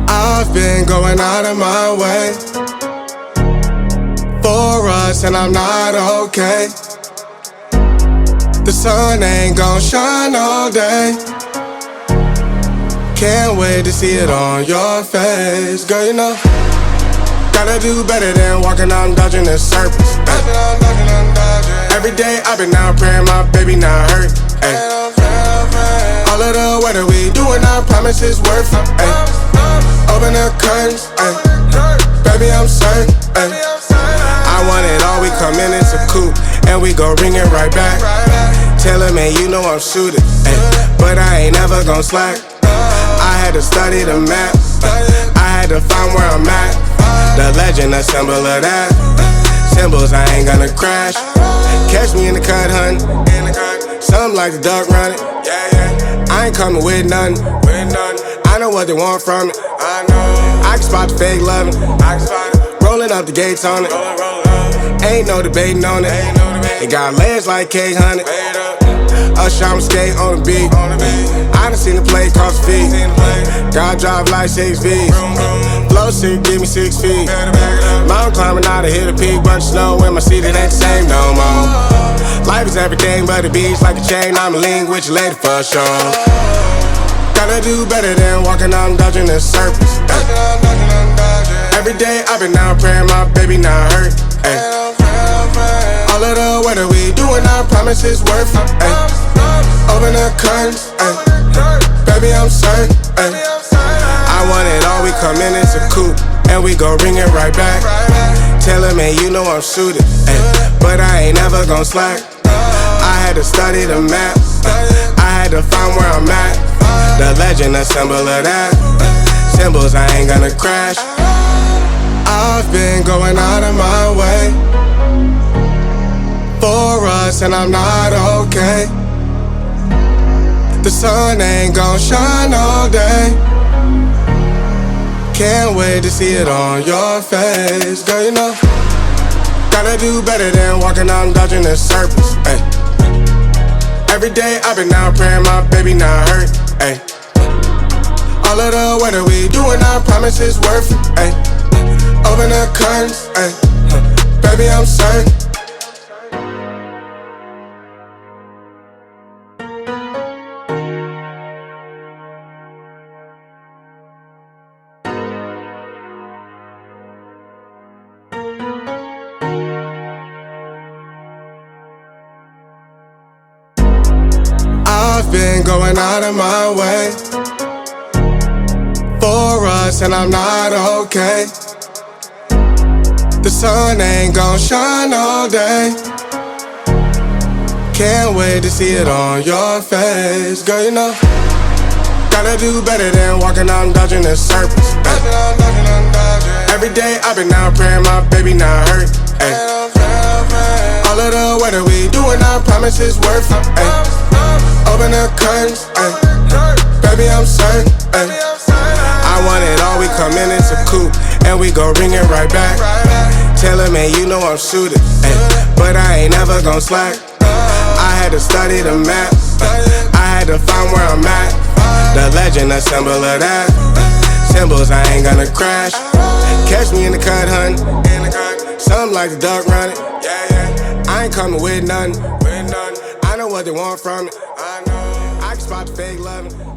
I've been going out of my way for us, and I'm not okay. The sun ain't gon' shine all day. Can't wait to see it on your face. Girl, you know, gotta do better than walking out and dodging the surface. Every day I've been out praying my baby not hurt. All of the weather we doing, I promise it's worth it. Open the curtains, baby I'm certain. I want it all, we come in, it's a coupe, and we gon' bring it right back. Tell her, man, you know I'm shooting, but I ain't never gon' slack. I had to study the map, I had to find where I'm at. The legend, a symbol of that. Symbols, I ain't gonna crash. Catch me in the cut, hun. Something like the duck running. I ain't coming with nothing. I know what they want from it. I can spot the fake loving. Rolling up the gates on it. Ain't no debating on it. It got legs like K-Honey. Usher, I'm skate on the beat. I done seen the play cost a fee. God drive like 6 V's. Flow sick, give me 6 feet. Mountain climbing out to hit a peak. Bunch of snow in my seat, it ain't the same no more. Life is everything but the beach like a chain. I'm a link with your lady for sure. Gotta do better than walking out and dodging the surface. Every day I've been out praying my baby not hurt. All of the weather we doing, I promise it's worth it. Open the curtains, baby I'm certain. I want it all, we come in, it's a coupe, and we gon' bring it right back. Tell her, man, you know I'm shooting, but I ain't never gon' slack. I had to study the map, I had to find where I'm at. The legend, a symbol of that. Symbols, I ain't gonna crash. I've been going out of my way for us, and I'm not okay. The sun ain't gon' shine all day. Can't wait to see it on your face. Girl, you know, gotta do better than walking out and dodging the surface. Every day I've been out praying my baby not hurt. All of the weather we doing, I promise it's worth it. Open the curtains, baby I'm certain. I've been going out of my way for us, and I'm not okay. The sun ain't gon' shine all day. Can't wait to see it on your face. Girl, you know, gotta do better than walking out and dodging the surface. Every day I've been out praying my baby not hurt. All of the weather we doing, I promise it's worth it. Open the curtains, baby I'm certain. I want it all, we come in, it's a coupe, and we gon' bring it right back. Tell her, man, you know I'm shooting, but I ain't never gon' slack. I had to study the map, I had to find where I'm at. The legend, a symbol of that. Symbols, I ain't gonna crash. Catch me in the cut, hun. Something like the duck running. I ain't coming with nothing. I know know what they want from me. I know. I can spot the fake loving.